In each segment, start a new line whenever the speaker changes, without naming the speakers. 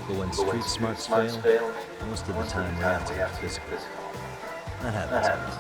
But when street smarts fail, most of the time we have to get physical. That happens.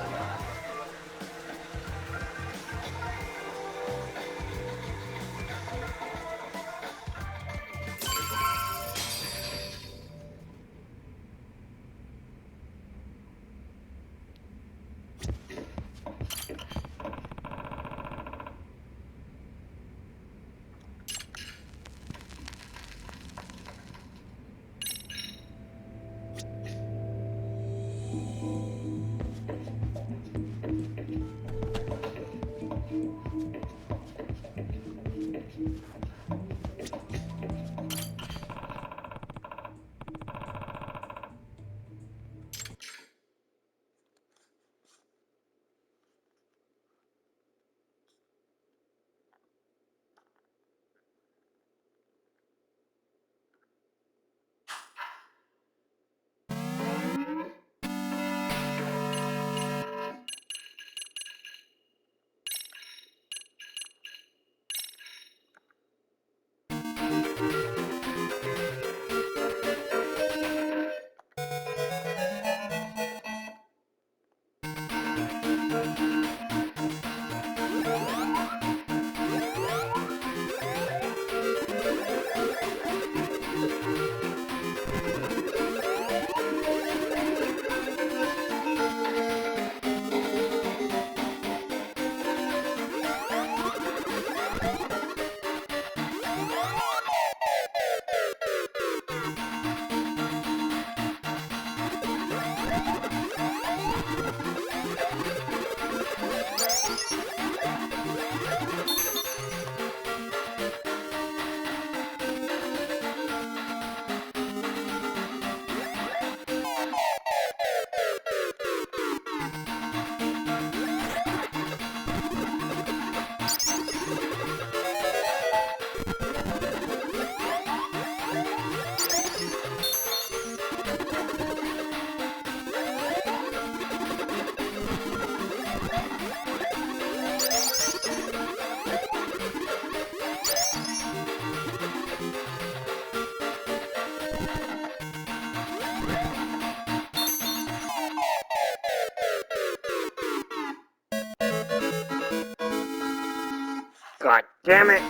God damn it!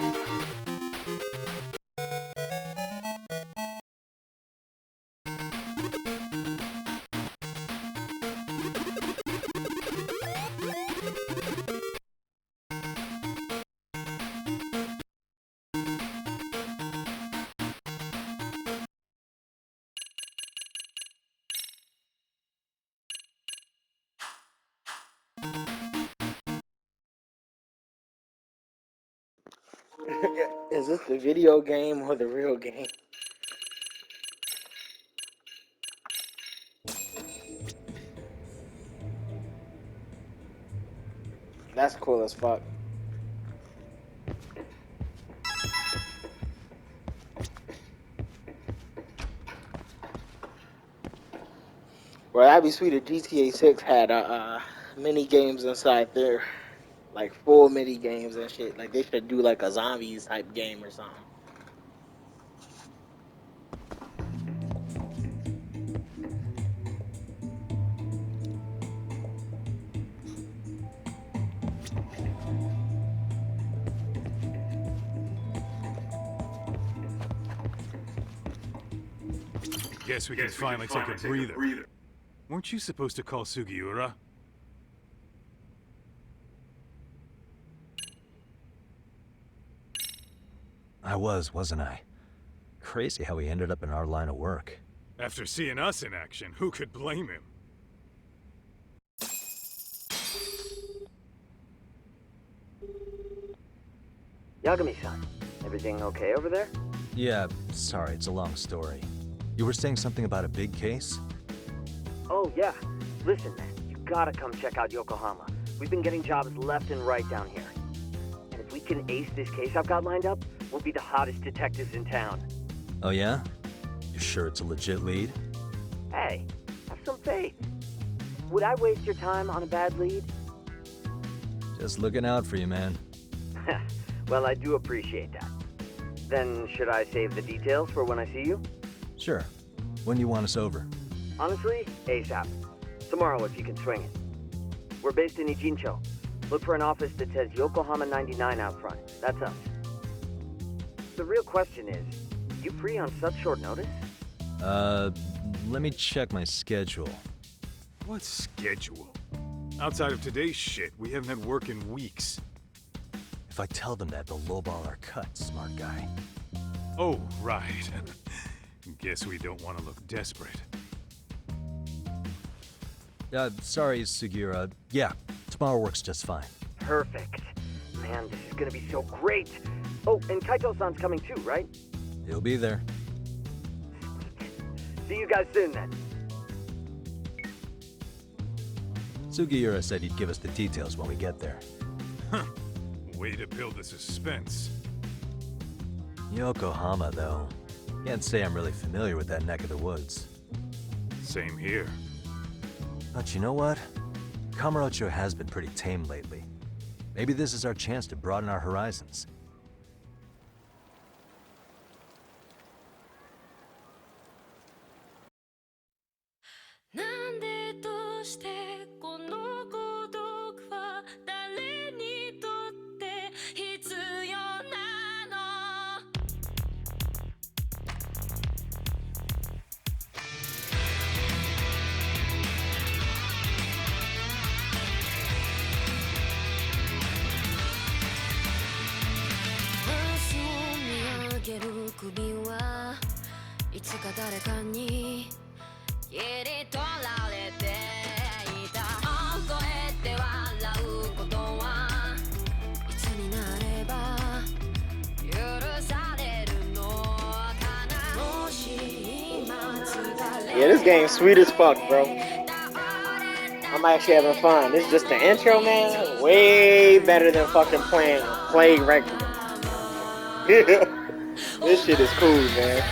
Is this the video game or the real game? That's cool as fuck. Well, that'd be sweet if GTA 6 had mini games inside there. Like full mini games and shit. Like they should do like a zombies type game or something.
Guess we can finally take a breather. Weren't you supposed to call Sugiura?
I wasn't I? Crazy how he ended up in our line of work.
After seeing us in action, who could blame him?
Yagami-san, everything okay over there?
Yeah, sorry, it's a long story. You were saying something about a big case?
Oh, yeah. Listen, man, you gotta come check out Yokohama. We've been getting jobs left and right down here. And if we can ace this case I've got lined up, we'll be the hottest detectives in town.
Oh yeah? You sure it's a legit lead?
Hey, have some faith. Would I waste your time on a bad lead?
Just looking out for you, man.
Well, I do appreciate that. Then should I save the details for when I see you?
Sure. When do you want us over?
Honestly, ASAP. Tomorrow if you can swing it. We're based in Ijincho. Look for an office that says Yokohama 99 out front. That's us. The real question is, you free on such short notice?
Let me check my schedule.
What schedule? Outside of today's shit, we haven't had work in weeks.
If I tell them that, they'll lowball our cut, smart guy.
Oh, right. Guess we don't want to look desperate.
Sorry, Sugiura. Yeah, tomorrow works just fine.
Perfect. Man, this is gonna be so great. Oh, and Kaito-san's coming too, right?
He'll be there.
See you guys soon then.
Sugiura said he'd give us the details when we get there.
Way to build the suspense.
Yokohama, though. Can't say I'm really familiar with that neck of the woods.
Same here.
But you know what? Kamurocho has been pretty tame lately. Maybe this is our chance to broaden our horizons.
Yeah, this game's sweet as fuck, bro. I'm actually having fun. This is just the intro, man. Way better than fucking playing regular. This shit is cool, man.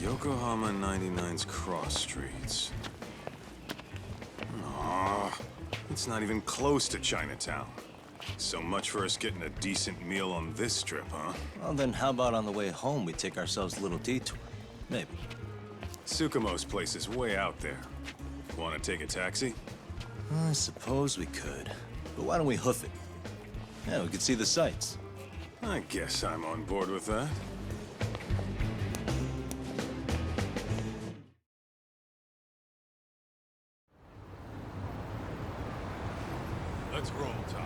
Yokohama 99's cross streets. Aw, it's not even close to Chinatown. So much for us getting a decent meal on this strip, huh?
Well, then how about on the way home we take ourselves a little detour? Maybe.
Tsukumo's place is way out there. Want to take a taxi?
I suppose we could. But why don't we hoof it? Yeah, we could see the sights.
I guess I'm on board with that.
Let's roll, Talk.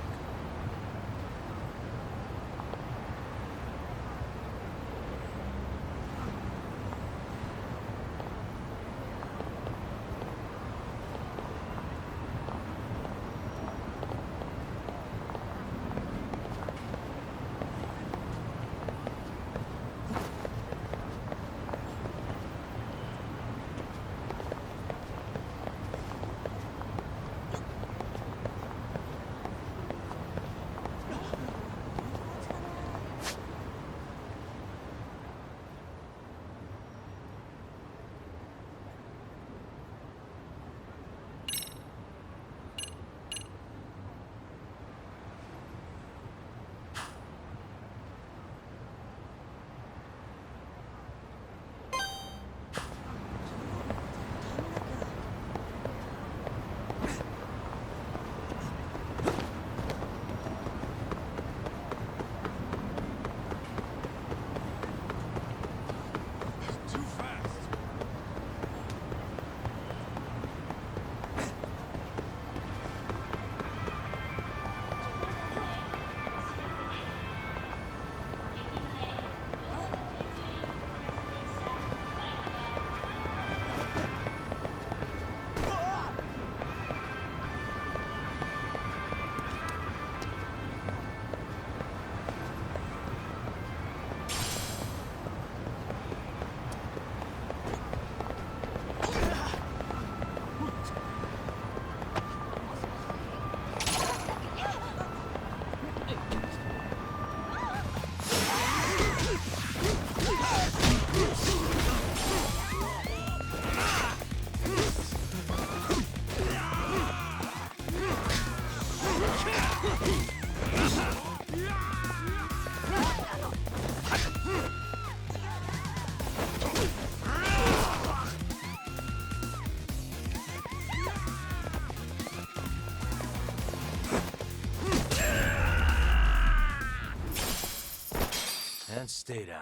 and stay down.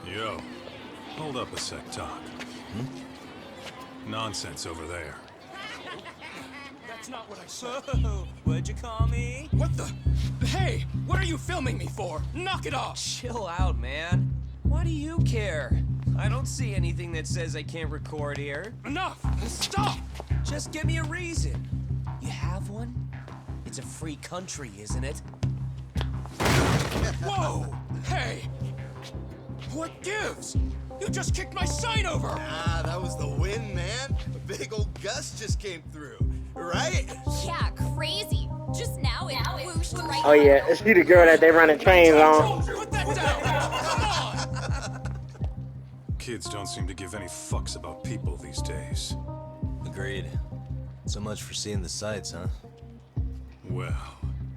Yo, hold up a sec, Doc. Nonsense over there.
That's not what I said. What'd you call me? What the? Hey, what are you filming me for? Knock it off!
Chill out, man. Why do you care? I don't see anything that says I can't record here.
Enough! Stop!
Just give me a reason. You have one? It's a free country, isn't it?
Whoa! Hey! What gives? You just kicked my sign over!
Ah, that was the wind, man. A big old gust just came through, right?
Yeah, crazy. Just now it whooshed right.
Oh yeah, is she the girl that they running trains on?
Put that down! Come on!
Kids don't seem to give any fucks about people these days.
Agreed. So much for seeing the sights, huh?
Well,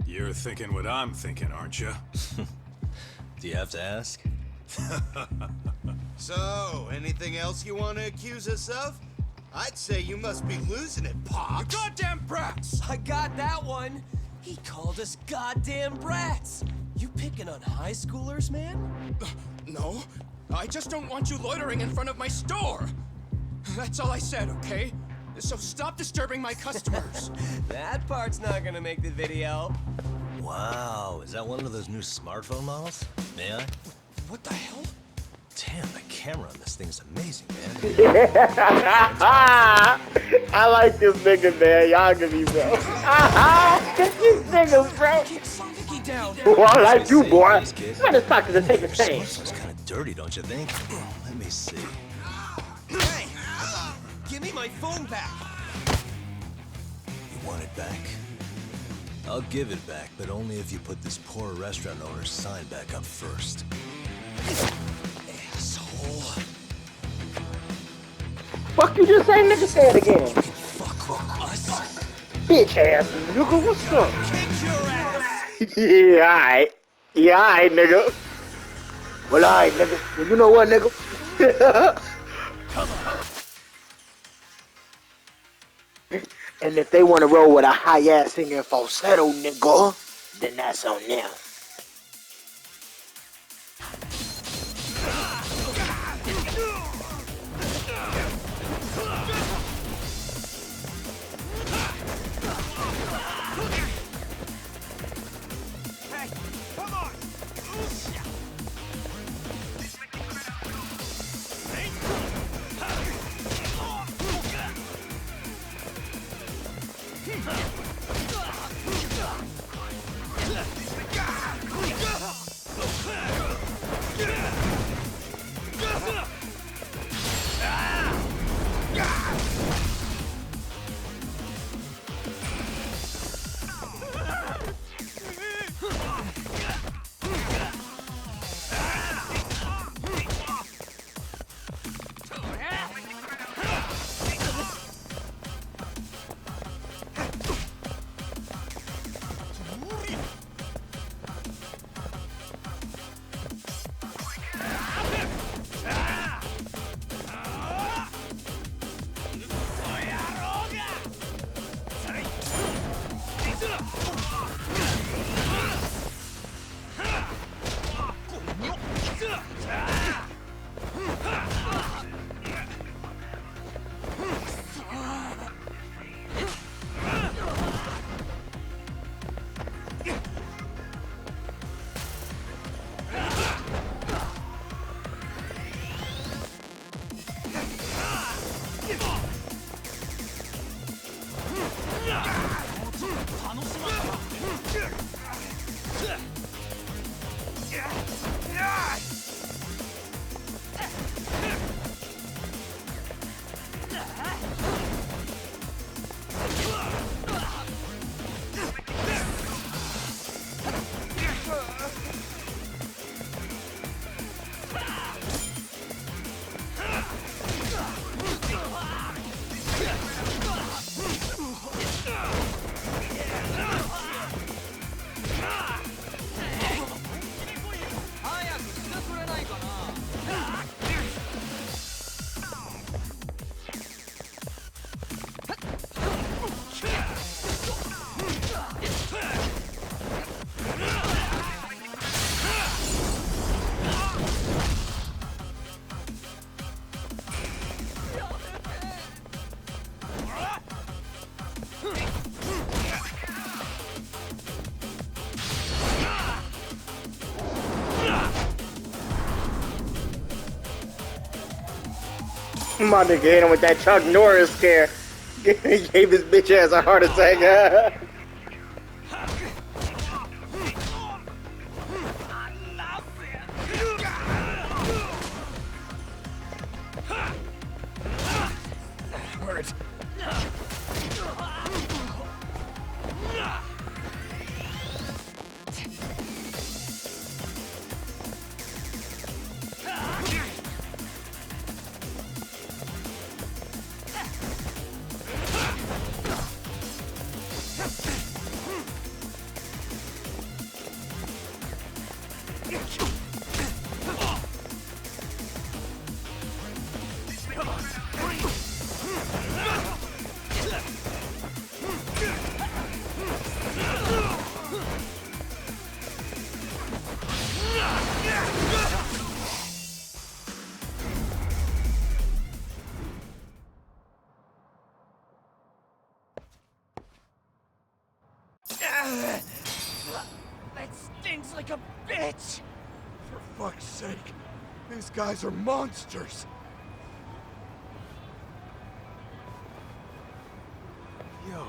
you're thinking what I'm thinking, aren't you?
Do you have to ask?
So, anything else you want to accuse us of? I'd say you must be losing it,
You
Pops.
goddamn brats!
I got that one. He called us goddamn brats. You picking on high schoolers, man?
No, I just don't want you loitering in front of my store. That's all I said, okay? So stop disturbing my customers.
That part's not gonna make the video.
Wow, is that one of those new smartphone models? May I?
What the hell?
Damn, the camera on this thing's amazing, man.
I like this nigga, man. Y'all give me bro. These niggas, bro.
Keep Sticky down.
Well, I like you, boy.
These kids.
I just talk to the take a
This
change.
looks kind of dirty, don't you think? Let me see.
Hey, give me my phone back.
You want it back? I'll give it back, but only if you put this poor restaurant owner's sign back up first.
Asshole.
Fuck you just say, nigga? Say it again.
Fuck with us.
Bitch ass nigga, what's up?
Kick your ass.
Yeah, alright. Yeah, alright, nigga. Well, alright, nigga. Well, you know what, nigga? And if they want to roll with a high-ass singing falsetto, nigga, then that's on them. My nigga hit him with that Chuck Norris scare. He gave his bitch ass a heart attack.
Hurt. That stings like a bitch!
For fuck's sake, these guys are monsters.
Yo.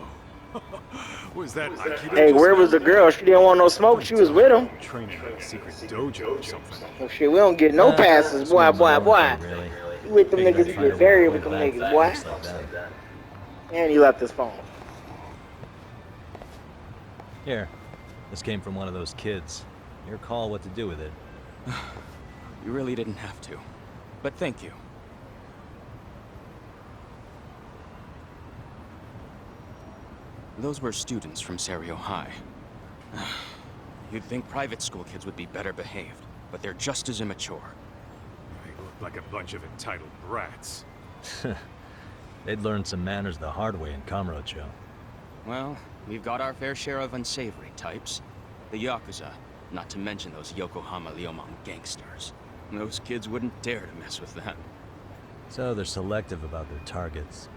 Was that Aikido
Hey,
just
where
now?
was the girl? She didn't want no smoke. She was with him.
Training at a secret dojo or something.
Oh shit, we don't get no passes, boy.
Really?
You with them
Figured
niggas,
I'd
you
find
get
a
buried
way
with them
back
niggas, boy.
just like that.
And he left his phone.
Here, this came from one of those kids. Your call what to do with it.
You really didn't have to. But thank you. Those were students from Serio High. You'd think private school kids would be better behaved, but they're just as immature.
They look like a bunch of entitled brats.
They'd learned some manners the hard way in Kamurocho.
Well, we've got our fair share of unsavory types. The Yakuza, not to mention those Yokohama Liumang gangsters. Those kids wouldn't dare to mess with them.
So they're selective about their targets.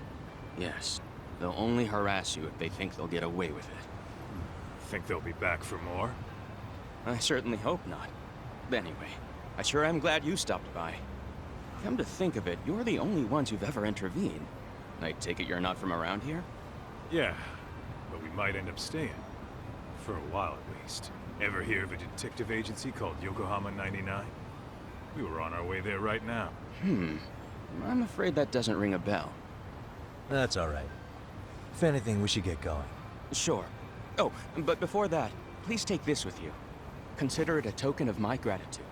Yes, they'll only harass you if they think they'll get away with it.
Think they'll be back for more?
I certainly hope not. Anyway, I sure am glad you stopped by. Come to think of it, you're the only ones who've ever intervened. I take it you're not from around here?
Yeah, but we might end up staying. For a while at least. Ever hear of a detective agency called Yokohama 99? We were on our way there right now.
I'm afraid that doesn't ring a bell.
That's all right. If anything, we should get going.
Sure. Oh, but before that, please take this with you. Consider it a token of my gratitude.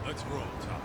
Let's roll, Talk.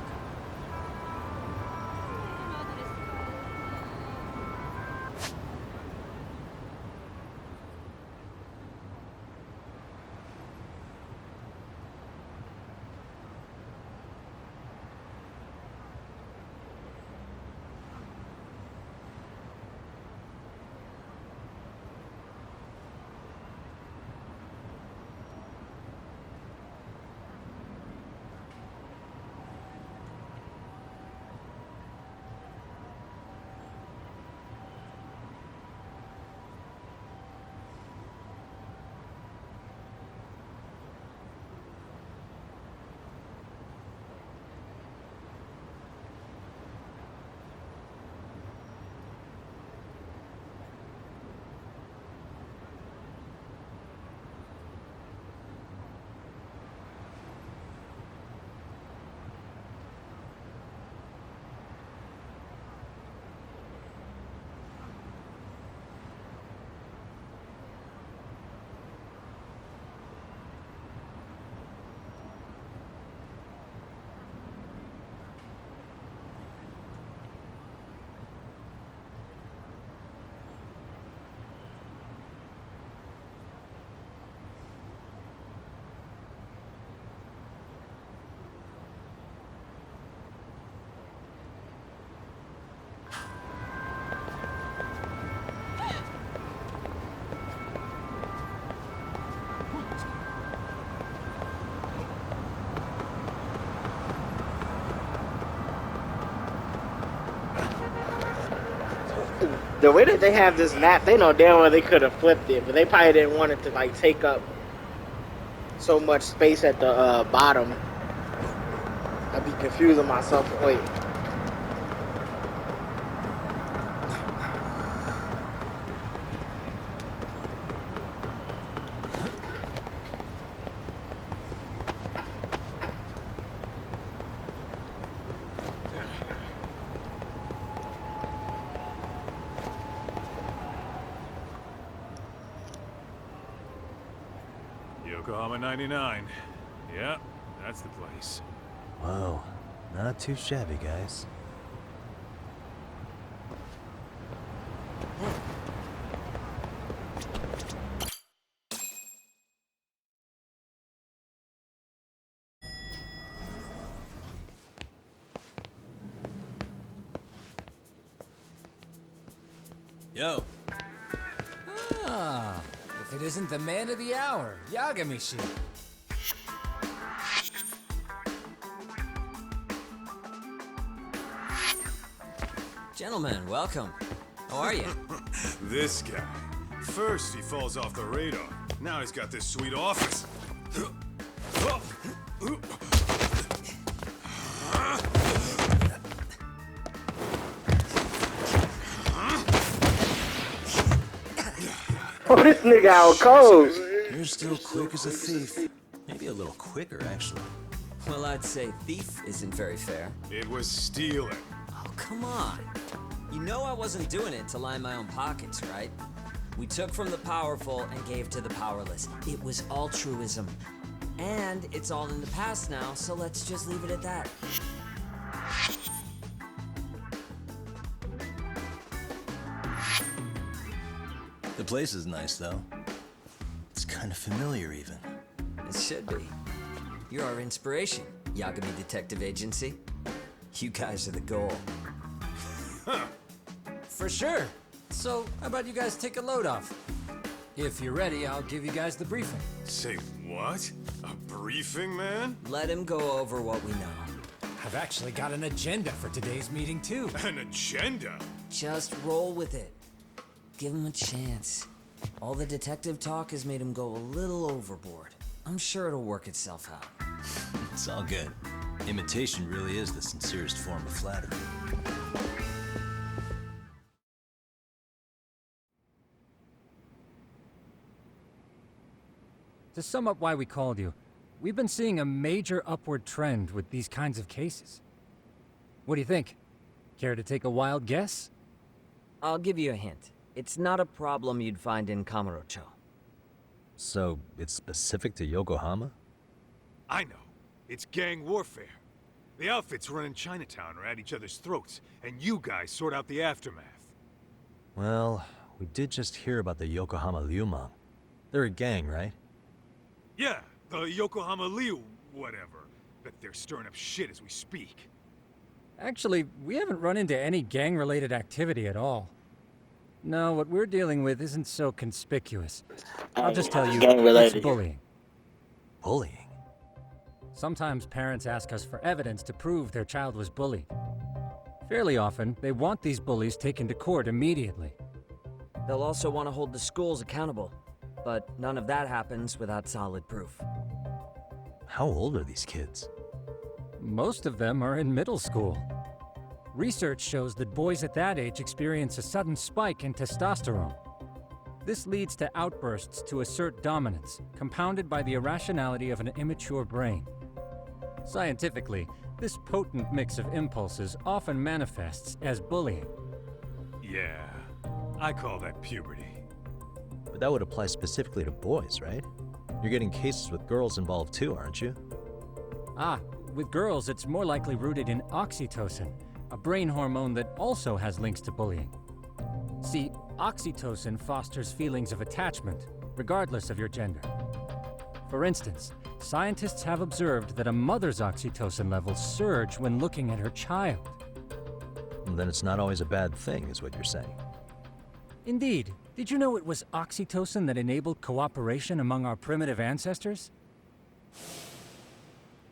The way that they have this map, they know damn well they could have flipped it, but they probably didn't want it to like take up so much space at the bottom. I'd be confusing myself. Wait.
Yokohama 99. Yeah, that's the place.
Whoa, not too shabby, guys.
Yo. Ah, if it isn't the man of the hour, Yagami-shi. Gentlemen, welcome. How are you?
This guy. First he falls off the radar. Now he's got this sweet office.
Oh, this nigga out cold.
You're still quick as a thief. Maybe a little quicker, actually.
Well, I'd say thief isn't very fair.
It was stealing.
Oh, come on. You know I wasn't doing it to line my own pockets, right? We took from the powerful and gave to the powerless. It was altruism. And it's all in the past now, so let's just leave it at that.
The place is nice, though. It's kind of familiar, even.
It should be. You're our inspiration, Yagami Detective Agency. You guys are the goal. For sure. So, how about you guys take a load off? If you're ready, I'll give you guys the briefing.
Say what? A briefing, man?
Let him go over what we know.
I've actually got an agenda for today's meeting, too.
An agenda?
Just roll with it. Give him a chance. All the detective talk has made him go a little overboard. I'm sure it'll work itself out.
It's all good. Imitation really is the sincerest form of flattery.
To sum up why we called you, we've been seeing a major upward trend with these kinds of cases. What do you think? Care to take a wild guess?
I'll give you a hint. It's not a problem you'd find in Kamurocho.
So, it's specific to Yokohama?
I know. It's gang warfare. The outfits running Chinatown are at each other's throats, and you guys sort out the aftermath.
Well, we did just hear about the Yokohama Liumang. They're a gang, right?
Yeah, the Yokohama Liu, whatever. Bet they're stirring up shit as we speak.
Actually, we haven't run into any gang-related activity at all. No, what we're dealing with isn't so conspicuous. I'll just tell you, it's bullying.
Bullying?
Sometimes parents ask us for evidence to prove their child was bullied. Fairly often, they want these bullies taken to court immediately.
They'll also want to hold the schools accountable, but none of that happens without solid proof.
How old are these kids?
Most of them are in middle school. Research shows that boys at that age experience a sudden spike in testosterone. This leads to outbursts to assert dominance, compounded by the irrationality of an immature brain. Scientifically, this potent mix of impulses often manifests as bullying.
Yeah, I call that puberty.
But that would apply specifically to boys, right? You're getting cases with girls involved too, aren't you?
Ah, with girls it's more likely rooted in oxytocin, a brain hormone that also has links to bullying. See, oxytocin fosters feelings of attachment, regardless of your gender. For instance, scientists have observed that a mother's oxytocin levels surge when looking at her child.
And then it's not always a bad thing, is what you're saying.
Indeed. Did you know it was oxytocin that enabled cooperation among our primitive ancestors?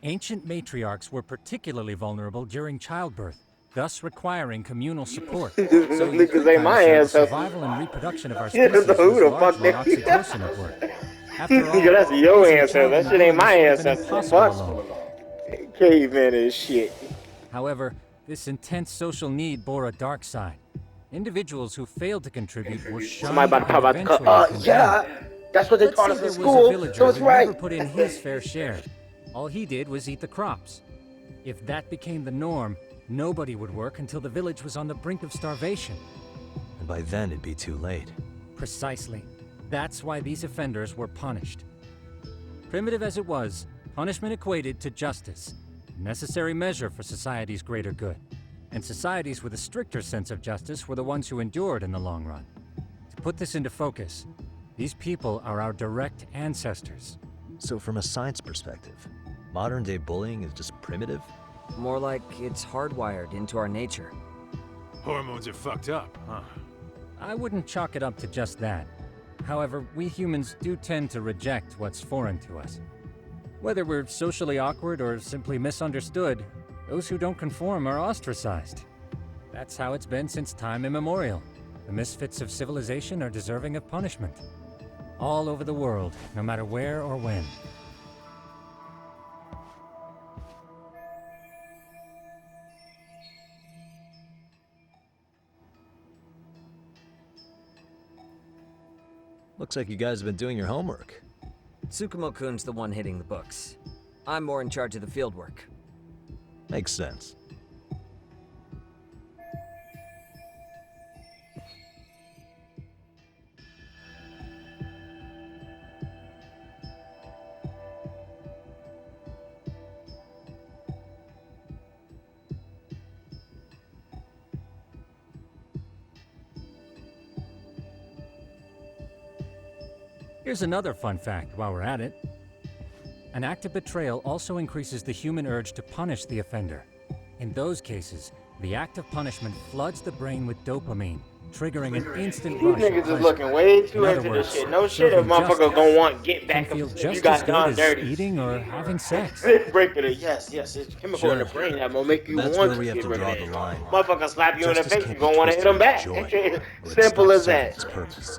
Ancient matriarchs were particularly vulnerable during childbirth, thus requiring communal support.
These
So in
niggas ain't my
the
ancestors.
survival and reproduction of our
You
species
know who the
was
fuck
largely
they-
oxytocin at work. After all,
Yeah, that's your
raising a
ancestor.
child
That
in
shit ain't
the
my
womb would have been
ancestor.
impossible
Fuck.
alone.
Caveman and shit.
However, this intense social need bore a dark side. Individuals who failed to contribute were shunned
Somebody about to come
and
about to cut.
eventually condemned.
Yeah. That's what they
Let's
taught
say
us
there
in
was a
school.
villager
So it's
who
right.
never put in his fair share. All he did was eat the crops. If that became the norm, nobody would work until the village was on the brink of starvation.
And by then, it'd be too late.
Precisely. That's why these offenders were punished. Primitive as it was, punishment equated to justice, a necessary measure for society's greater good. And societies with a stricter sense of justice were the ones who endured in the long run. To put this into focus, these people are our direct ancestors.
So from a science perspective, modern-day bullying is just primitive?
More like it's hardwired into our nature.
Hormones are fucked up, huh?
I wouldn't chalk it up to just that. However, we humans do tend to reject what's foreign to us. Whether we're socially awkward or simply misunderstood, those who don't conform are ostracized. That's how it's been since time immemorial. The misfits of civilization are deserving of punishment. All over the world, no matter where or when.
Looks like you guys have been doing your homework.
Tsukumo-kun's the one hitting the books. I'm more in charge of the field work.
Makes sense.
Here's another fun fact while we're at it. An act of betrayal also increases the human urge to punish the offender. In those cases, the act of punishment floods the brain with dopamine, triggering an instant
These
rush of
niggas is
pleasure.
looking way too
In other
into this
words,
shit. No shit if
serving
motherfucker
justice
gonna want get
can
back
feel
if
just
you got
as good
done
as
dirty.
eating or having sex.
Break it. Yes. It's chemical in the
Sure.
brain that will make you
That's
want
where we
to
have
get
to
rid
draw
of
the
it.
line.
Motherfucker slap you in the
Justice
face,
can't
you
be
gonna want to hit
twisted
him back.
with joy, or it's
Simple
not
as that.
serving its purpose.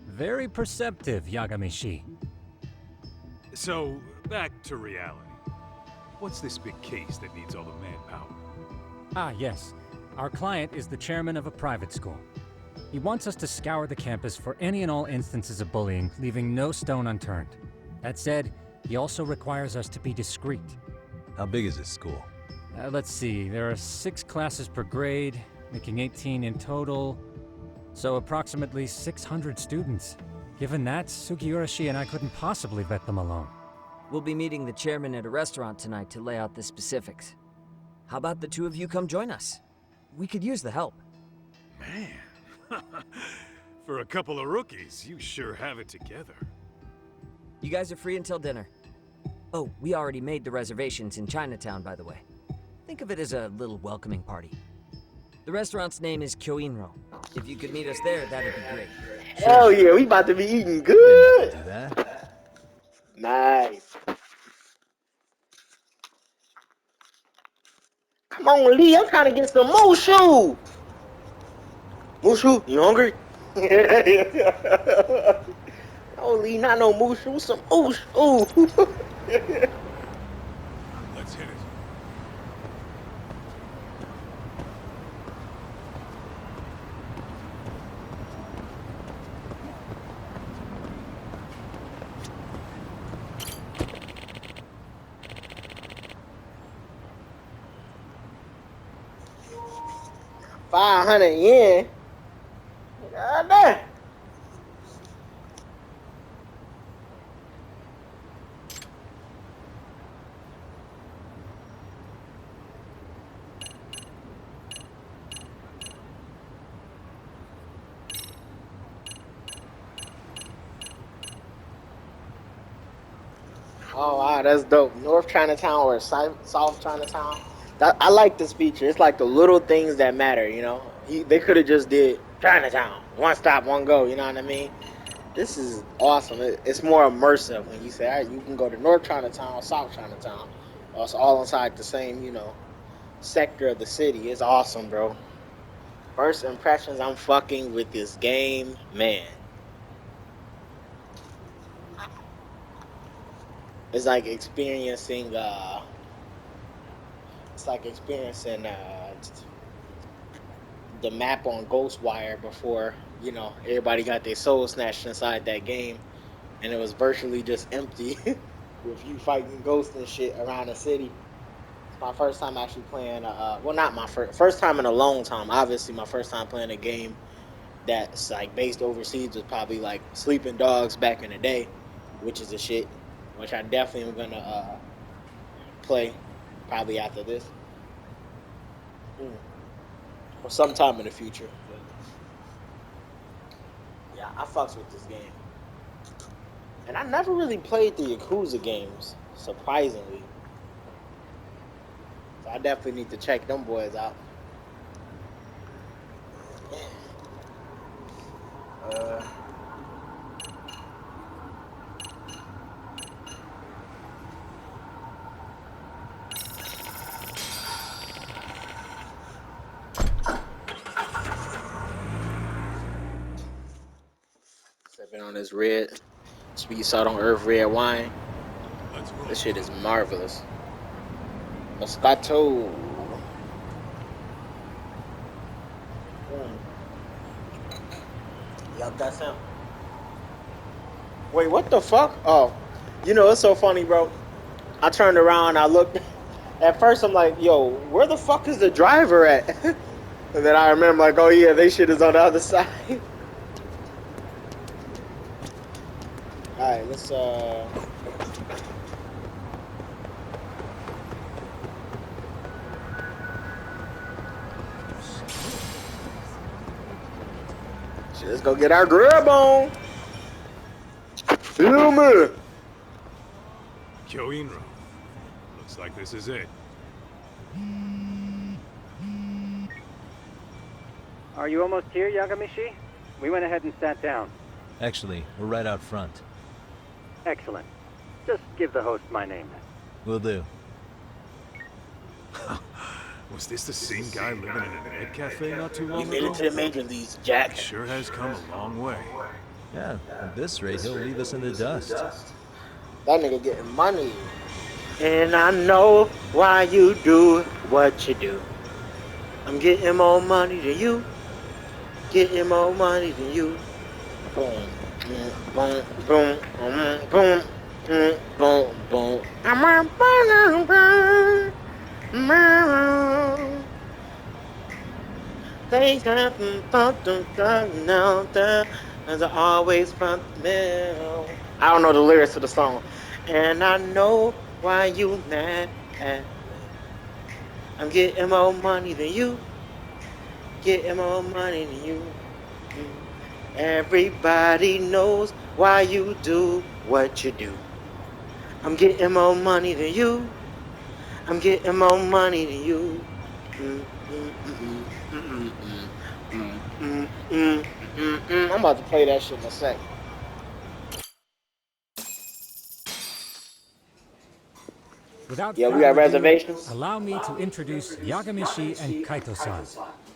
Very perceptive, Yagamishi.
So, back to reality. What's this big case that needs all the manpower?
Ah, yes. Our client is the chairman of a private school. He wants us to scour the campus for any and all instances of bullying, leaving no stone unturned. That said, he also requires us to be discreet.
How big is this school?
Let's see, there are 6 classes per grade, making 18 in total. So approximately 600 students. Given that, Sugiurashi and I couldn't possibly vet them alone.
We'll be meeting the chairman at a restaurant tonight to lay out the specifics. How about the two of you come join us? We could use the help.
Man, for a couple of rookies, you sure have it together.
You guys are free until dinner. Oh, we already made the reservations in Chinatown, by the way. Think of it as a little welcoming party. The restaurant's name is Kyoinro. If you could meet us there, that'd be great.
Hell yeah, we about to be eating good.
Do that?
Nice. Come on, Lee. I'm trying to get some Mushu. Mushu, you hungry? No, Lee, not no Mushu. Some Mushu.
Let's hit it.
$500 yen. God damn. Oh wow, that's dope. North Chinatown or South Chinatown. I like this feature. It's like the little things that matter, you know. They could have just did Chinatown, one stop, one go. You know what I mean? This is awesome. It's more immersive when you say, all right, you can go to North Chinatown, South Chinatown. It's all inside the same, you know, sector of the city. It's awesome, bro. First impressions, I'm fucking with this game, man. It's like experiencing the map on Ghostwire before, you know, everybody got their soul snatched inside that game, and it was virtually just empty with you fighting ghosts and shit around the city. It's my first time actually playing. Well, not my first time in a long time. Obviously, my first time playing a game that's like based overseas was probably like Sleeping Dogs back in the day, which is a shit, which I definitely am gonna play probably after this. Or sometime in the future. Yeah, I fucks with this game. And I never really played the Yakuza games, surprisingly. So I definitely need to check them boys out. Sipping on this red sweet salt on earth red wine. This shit is marvelous. Moscato. Yup, that's him. Wait, what the fuck? Oh, you know, it's so funny, bro. I turned around, I looked. At first, I'm like, yo, where the fuck is the driver at? And then I remember, like, oh yeah, they shit is on the other side. Alright, let's let's go get our grub on. Feel me?
Kyoinro. Looks like this is it.
Are you almost here, Yagamishi? We went ahead and sat down.
Actually, we're right out front.
Excellent. Just give the host my name.
Will do.
Was this the same guy living in an Ed Cafe not too
We
long
made
ago?
it to the major leagues, Jack.
Sure has come a long way.
Yeah, at this rate, he'll leave us in the dust.
That nigga getting money. And I know why you do what you do. I'm getting more money than you. Getting more money than you. Boom, boom, boom, boom, boom, boom, boom, boom. I'm a boom. They got now as I always found me. I don't know the lyrics to the song. And I know why you mad at me. I'm getting more money than you. Getting more money than you. Everybody knows why you do what you do. I'm getting more money than you. I'm getting more money than you. I'm about to play that shit in a sec.
Without
Yeah, we
further
got
ado,
reservations.
Allow me to introduce Yagamishi and Kaito-san,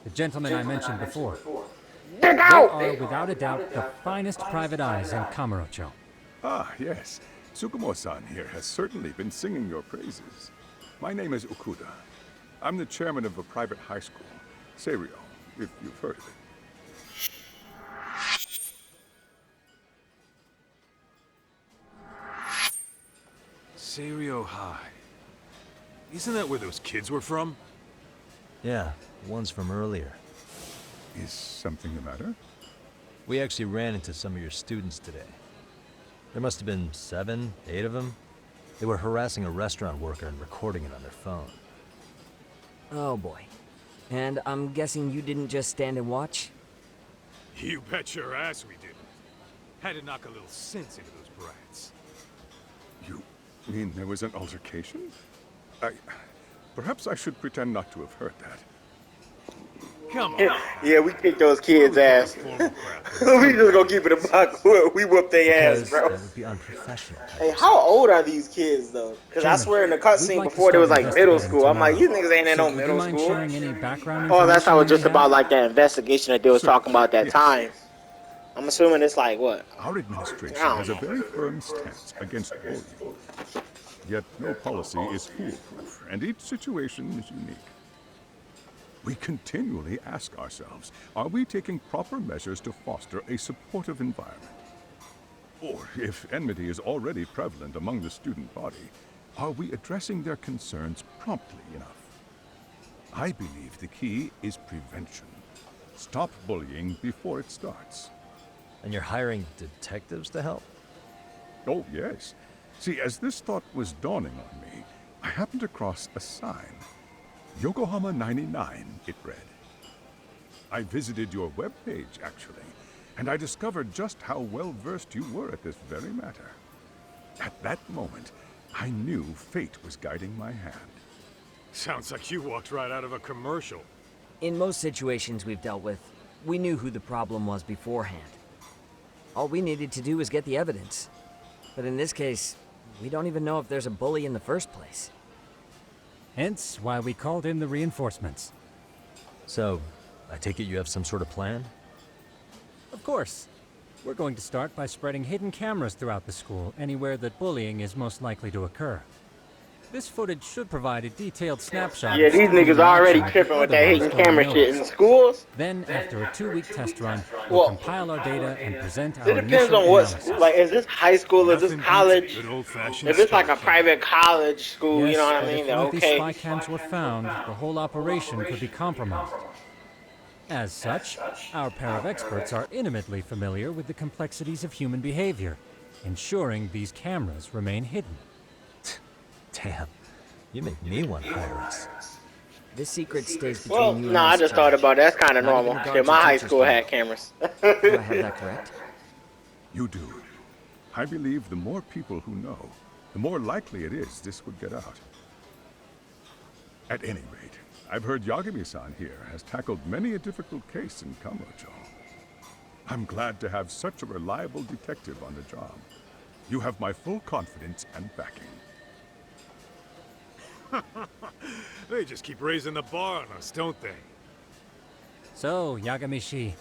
the gentlemen I mentioned before. They are, without a doubt, the finest private eyes in Kamurocho.
Ah, yes. Tsukumo-san here has certainly been singing your praises. My name is Okuda. I'm the chairman of a private high school, Seiryo, if you've heard of it.
Seiryo High. Isn't that where those kids were from?
Yeah, one's from earlier.
Is something the matter?
We actually ran into some of your students today. There must have been 7, 8 of them. They were harassing a restaurant worker and recording it on their phone.
Oh boy. And I'm guessing you didn't just stand and watch?
You bet your ass we didn't. Had to knock a little sense into those brats.
You mean there was an altercation? Perhaps I should pretend not to have heard that.
Come on.
Yeah, we kicked those kids' ass. We just gonna keep it a buck. We whooped their ass,
Because
bro.
that would be unprofessional.
Hey, how old are these kids though? Because I
Chairman,
swear in the
we'd
cutscene
like to
before there was
start
like middle
investigating
school. I'm like, these
tomorrow.
niggas ain't in
So
no
would you
middle
mind
school.
sharing any background
Oh, that's how
information
it's just
you may
about
have?
like that investigation that they was talking about that
Yes.
time. I'm assuming it's like what?
Our administration
I
has a
don't know.
very firm stance against bullying. Yet no policy is foolproof, and each situation is unique. We continually ask ourselves, are we taking proper measures to foster a supportive environment? Or, if enmity is already prevalent among the student body, are we addressing their concerns promptly enough? I believe the key is prevention. Stop bullying before it starts.
And you're hiring detectives to help?
Oh, yes. See, as this thought was dawning on me, I happened across a sign. Yokohama 99, it read. I visited your webpage, actually, and I discovered just how well-versed you were at this very matter. At that moment, I knew fate was guiding my hand.
Sounds like you walked right out of a commercial.
In most situations we've dealt with, we knew who the problem was beforehand. All we needed to do was get the evidence. But in this case, we don't even know if there's a bully in the first place.
Hence why we called in the reinforcements.
So, I take it you have some sort of plan?
Of course. We're going to start by spreading hidden cameras throughout the school, anywhere that bullying is most likely to occur. This footage should provide a detailed snapshot.
Yeah,
of
these
student
niggas already
interaction
tripping with that
otherwise
hidden
going
camera shit in
unnoticed.
schools.
Then, after a 2-week test run, we'll
Well,
compile our data and present our
It depends
initial
on what
analysis.
school. Like, is this high school? Is this
Nothing beats
college?
good old-fashioned
If it's like a
stealth.
private college school,
Yes,
you know what I
but
mean?
if
Then
one of these
okay.
spy cams were found, the whole operation could be compromised. As such, our pair of experts are intimately familiar with the complexities of human behavior, ensuring these cameras remain hidden.
Damn, you make me want to hire us.
This secret stays between
Well,
you and
no, I
us,
just thought
Josh.
about it. That's kind of
Not
normal.
even the
Shit,
guards
my
or
high
teachers
school
can.
had cameras.
Do I have that correct?
You do. I believe the more people who know, the more likely it is this would get out. At any rate, I've heard Yagami-san here has tackled many a difficult case in Kamurocho. I'm glad to have such a reliable detective on the job. You have my full confidence and backing.
They just keep raising the bar on us, don't they?
So, Yagami-shi,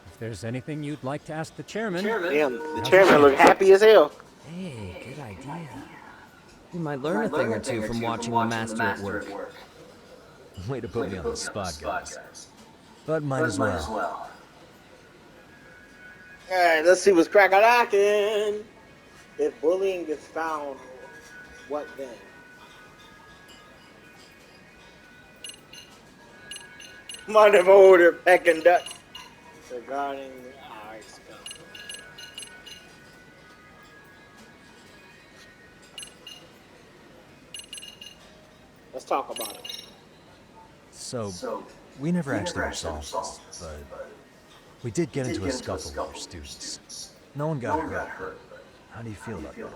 if there's anything you'd like to ask the chairman...
Damn, the
now's
chairman
your
looked
chance.
happy as hell.
Hey, good idea. We might learn a thing or two from watching the master at work.
Way to put me on the spot, guys. But might as well.
Alright, let's see what's crack-a-lackin'. If bullying is found, what then? Mind if I order Peking Duck regarding... Alright, let's go. Let's talk about it.
So, we never actually resolved this, but we did get into a scuffle with your students. No one got hurt. How do you feel about that?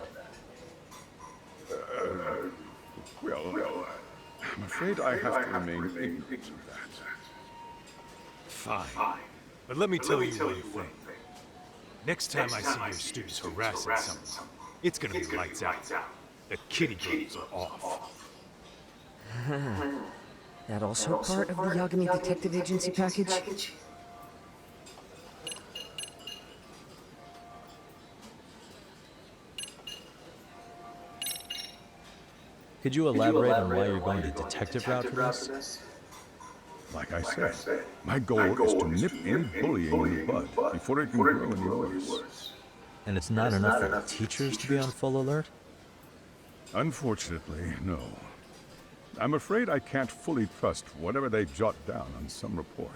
Well, I'm afraid I have to remain ignorant of that.
Fine. But let me tell you one thing. Next time I see your students harassing someone, it's gonna be lights out. The kitty birds are off.
That also part of the Yagami Detective Agency package?
Could you elaborate on why you're going the detective route for this?
Like I said, my goal is to nip any bullying in the bud before it can grow any worse.
And it's not enough for the teachers to be on full alert?
Unfortunately, no. I'm afraid I can't fully trust whatever they jot down on some report.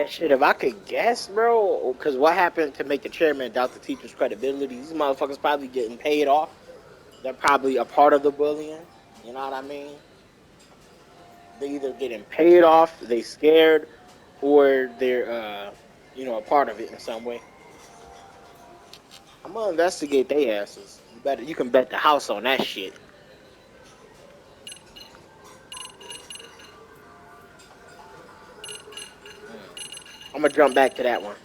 Shit, if I could guess, bro, because what happened to make the chairman doubt the teacher's credibility? These motherfuckers probably getting paid off. They're probably a part of the bullying. You know what I mean? They either getting paid off, they scared, or they're, a part of it in some way. I'm gonna investigate their asses. You can bet the house on that shit. I'm gonna jump back to that one.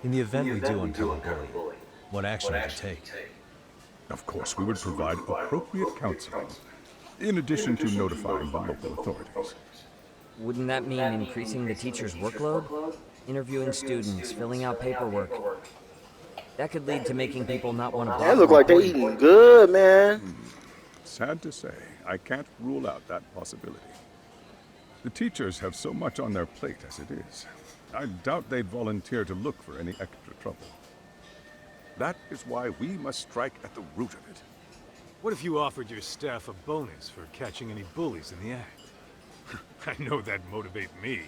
In the event we do uncover bullying, what action would you take?
Of course, we would provide appropriate counseling, in addition to notifying the local authorities.
Wouldn't that mean increasing the teacher's workload? Interviewing students, filling out paperwork. That could lead to making people not want to bother.
They look like they're eating good, man.
Sad to say, I can't rule out that possibility. The teachers have so much on their plate as it is. I doubt they'd volunteer to look for any extra trouble. That is why we must strike at the root of it.
What if you offered your staff a bonus for catching any bullies in the act? I know that'd motivate me.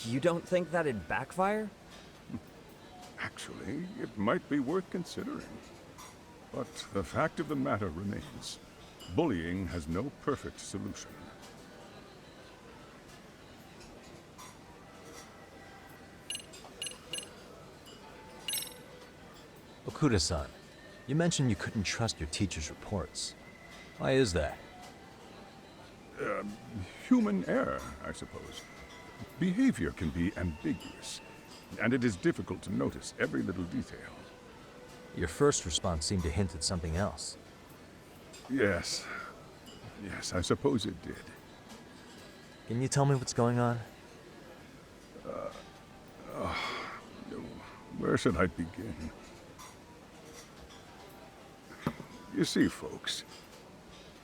You don't think that'd backfire?
Actually, it might be worth considering. But the fact of the matter remains. Bullying has no perfect solution.
Okuda-san, you mentioned you couldn't trust your teacher's reports. Why is that?
Human error, I suppose. Behavior can be ambiguous, and it is difficult to notice every little detail.
Your first response seemed to hint at something else.
Yes. Yes, I suppose it did.
Can you tell me what's going on?
Where should I begin? You see, folks,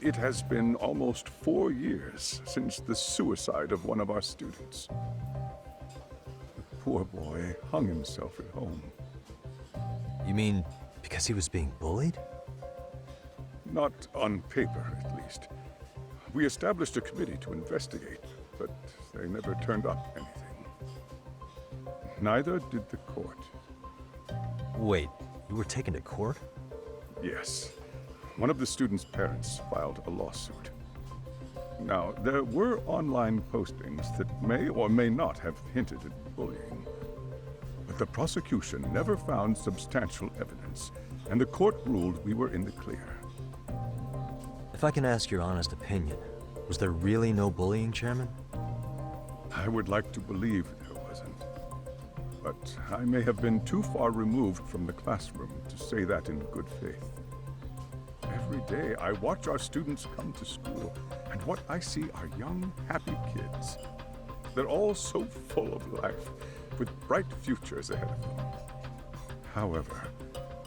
it has been almost 4 years since the suicide of one of our students. The poor boy hung himself at home.
You mean because he was being bullied?
Not on paper, at least. We established a committee to investigate, but they never turned up anything. Neither did the court.
Wait, you were taken to court?
Yes. One of the students' parents filed a lawsuit. Now, there were online postings that may or may not have hinted at bullying. But the prosecution never found substantial evidence, and the court ruled we were in the clear.
If I can ask your honest opinion, was there really no bullying, Chairman?
I would like to believe there wasn't. But I may have been too far removed from the classroom to say that in good faith. Every day I watch our students come to school, and what I see are young, happy kids. They're all so full of life, with bright futures ahead of them. However,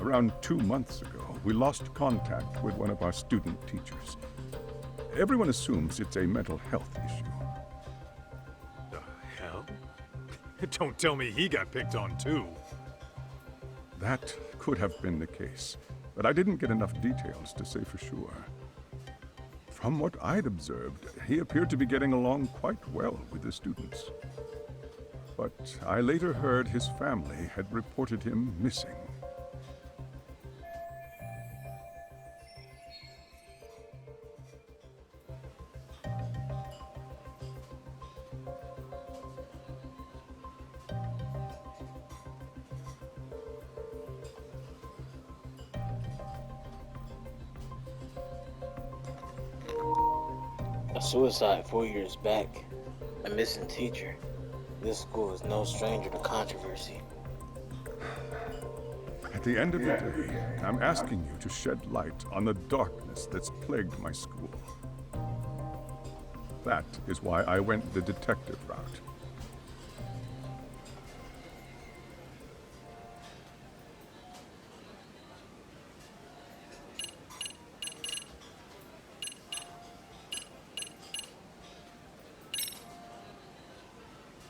around 2 months ago, we lost contact with one of our student teachers. Everyone assumes it's a mental health issue.
The hell? Don't tell me he got picked on too.
That could have been the case, but I didn't get enough details to say for sure. From what I'd observed, he appeared to be getting along quite well with the students. But I later heard his family had reported him missing.
A suicide 4 years back. A missing teacher. This school is no stranger to controversy.
At the end of the day, I'm asking you to shed light on the darkness that's plagued my school. That is why I went the detective route.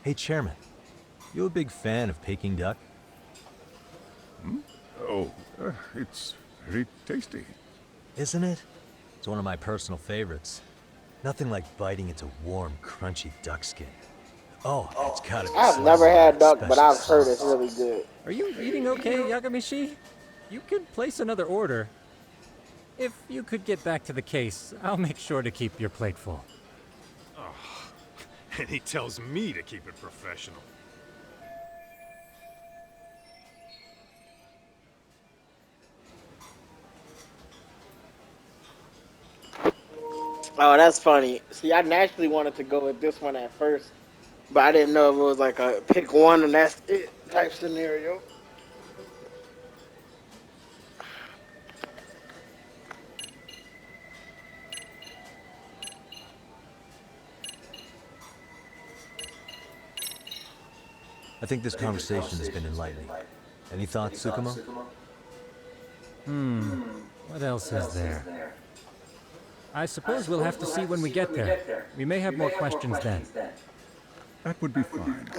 Hey, Chairman, you a big fan of Peking duck?
Oh, it's very tasty.
Isn't it? It's one of my personal favorites. Nothing like biting into warm, crunchy duck skin. Oh, it's gotta be
I've never had duck, but
special
I've heard
sauce.
it's really good.
Are you eating okay, Yagamishi? You could place another order. If you could get back to the case, I'll make sure to keep your plate full.
And he tells me to keep it professional.
Oh, that's funny. See, I naturally wanted to go with this one at first, but I didn't know if it was like a pick one and that's it type scenario.
I think this conversation has been enlightening. Any thoughts, Tsukumo?
What else is there? I suppose we'll have to see when we get there. We may have more questions then.
That would be fine.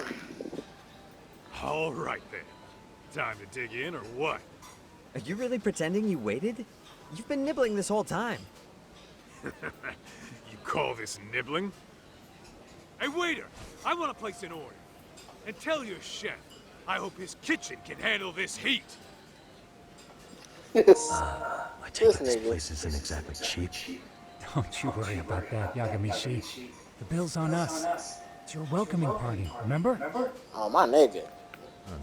All right then. Time to dig in or what?
Are you really pretending you waited? You've been nibbling this whole time.
You call this nibbling? Hey waiter, I want to place an order. And tell your chef, I hope his kitchen can handle this heat.
I take it this place isn't exactly cheap.
Don't you worry about that, Yagami-shi. The bill's on us. It's your welcoming party, remember?
Oh, my nigga.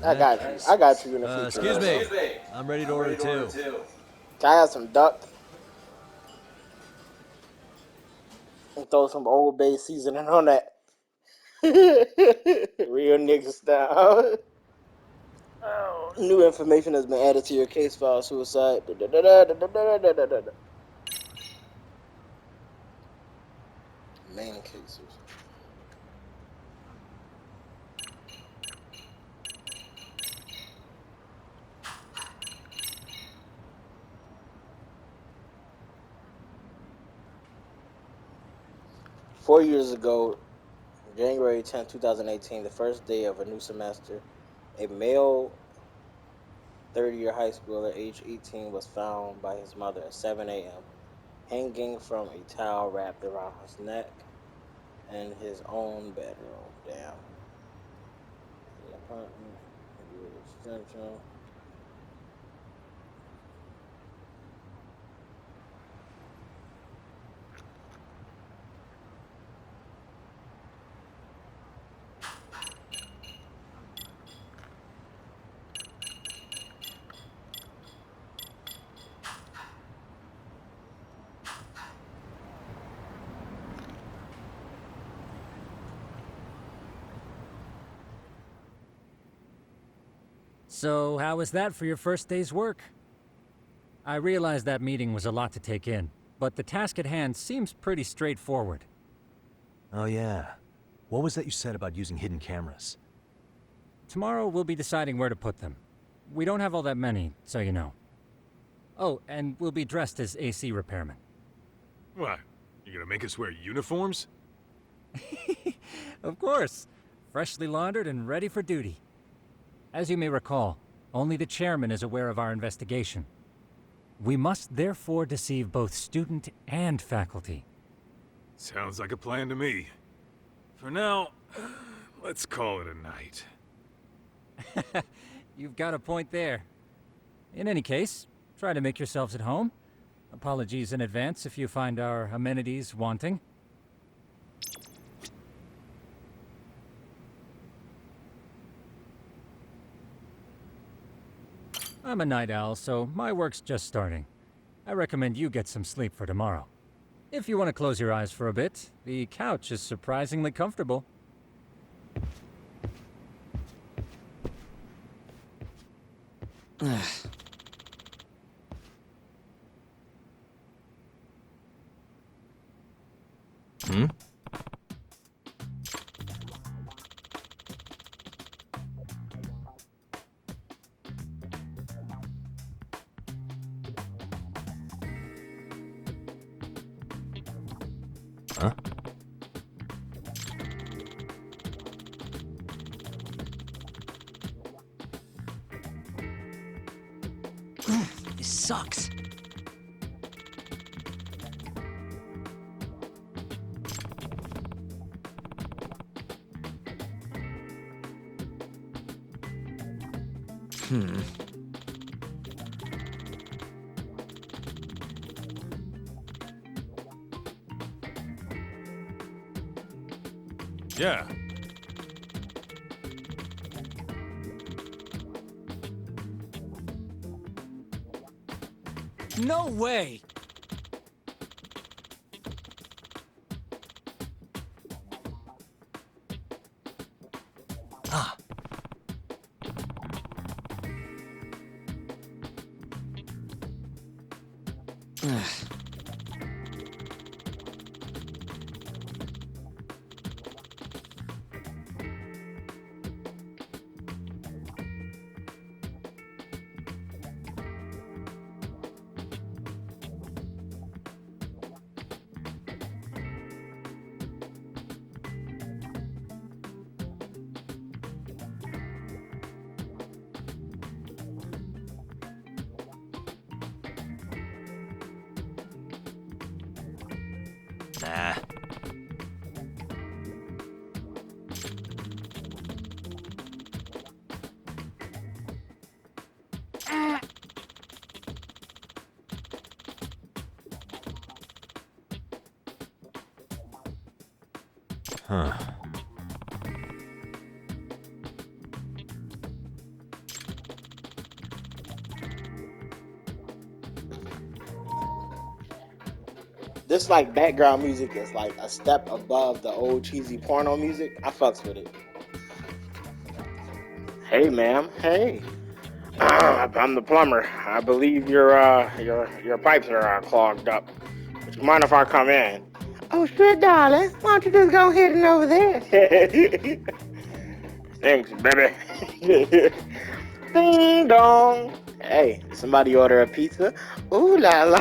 I got you. I got you in the future.
Excuse me. I'm ready to order too.
Can I have some duck? And throw some Old Bay seasoning on that. Real nigga style. Oh, new information has been added to your case file. Suicide. Main cases. Four years ago, January 10, 2018, the first day of a new semester, a male 30-year high schooler, age 18, was found by his mother at 7 a.m., hanging from a towel wrapped around his neck in his own bedroom. Damn. The apartment, extension.
So, how was that for your first day's work? I realize that meeting was a lot to take in, but the task at hand seems pretty straightforward.
Oh yeah. What was that you said about using hidden cameras?
Tomorrow we'll be deciding where to put them. We don't have all that many, so you know. Oh, and we'll be dressed as AC repairmen.
What? You gonna make us wear uniforms?
Of course. Freshly laundered and ready for duty. As you may recall, only the chairman is aware of our investigation. We must therefore deceive both student and faculty.
Sounds like a plan to me. For now, let's call it a night.
You've got a point there. In any case, try to make yourselves at home. Apologies in advance if you find our amenities wanting. I'm a night owl, so my work's just starting. I recommend you get some sleep for tomorrow. If you want to close your eyes for a bit, the couch is surprisingly comfortable.
Huh?
This sucks.
Yeah.
No way!
Ah. Nah. Huh.
This like background music is like a step above the old cheesy porno music. I fucks with it. Hey, ma'am. Hey. I'm the plumber. I believe your pipes are clogged up. Would you mind if I come in? Oh, sure, darling. Why don't you just go ahead and over there? Thanks, baby. Ding dong. Hey, somebody order a pizza? Ooh la la.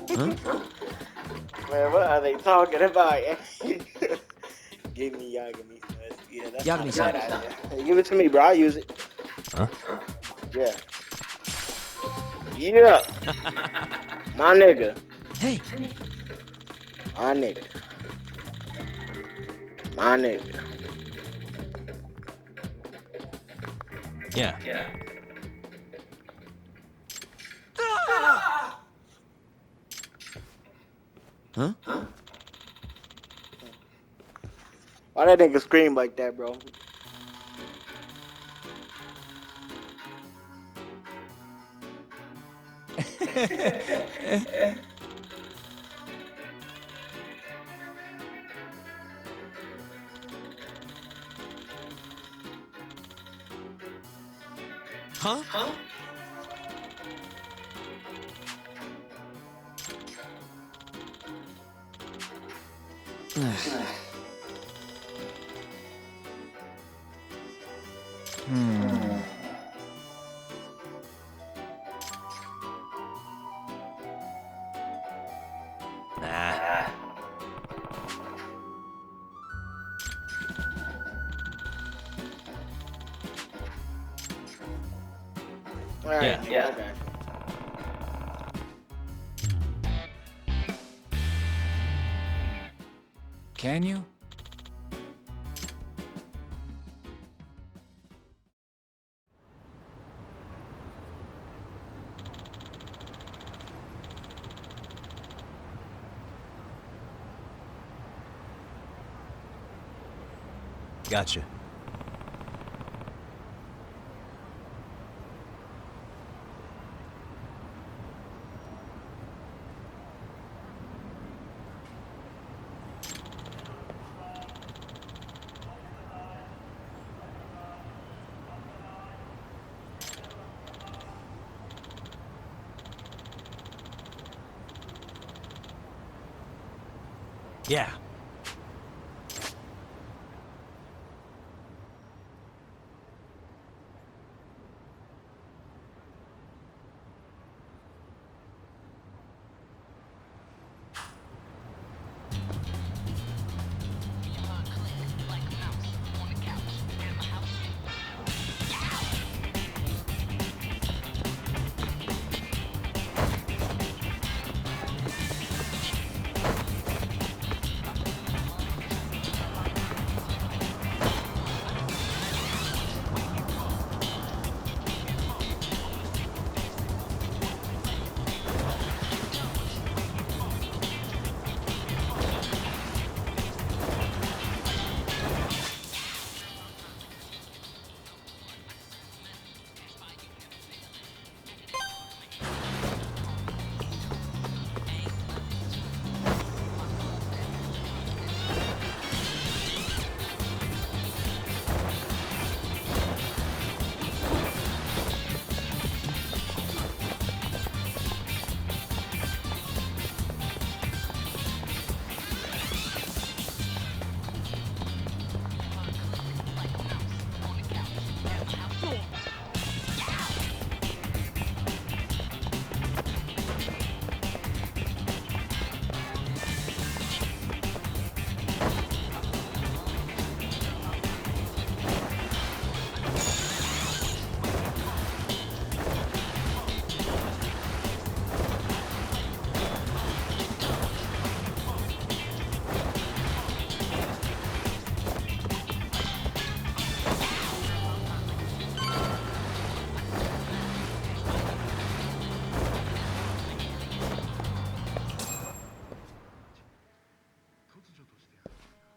Huh?
Man, what are they talking about? Give me Yagami. Yeah, that's not a
Yagami-san.
bad idea. Hey, give it to me, bro. I'll use it.
Huh?
Yeah. Yeah. My nigga.
Hey.
My nigga. My nigga.
Yeah. Huh?
Why that nigga scream like that, bro?
Huh?
Nah.
All right,
Yeah.
Okay.
Can you?
Gotcha. Yeah.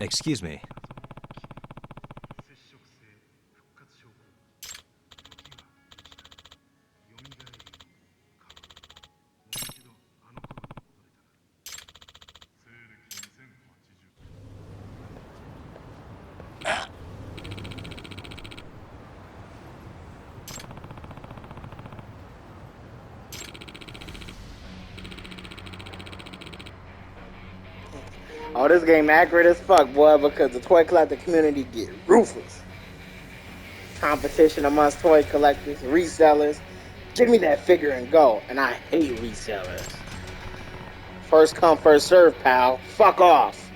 Excuse me.
Oh, this game accurate as fuck, boy, because the toy collector community get ruthless. Competition amongst toy collectors, resellers. Give me that figure and go. And I hate resellers. First come, first serve, pal. Fuck off.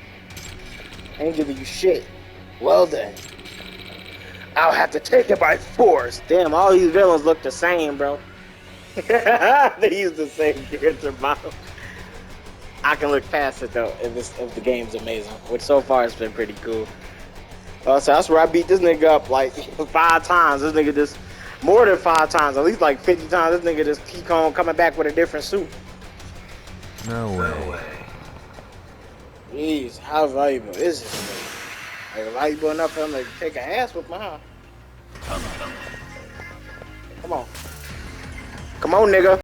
Ain't giving you shit. Well then. I'll have to take it by force. Damn, all these villains look the same, bro. They use the same character model. I can look past it though if the game's amazing, which so far it's been pretty cool. So that's where I beat this nigga up like 5 times. This nigga just more than 5 times, at least like 50 times. This nigga just keep on coming back with a different suit.
No way.
Jeez, how valuable is this? Like valuable enough for him to take an ass with my Come on. Come on, nigga.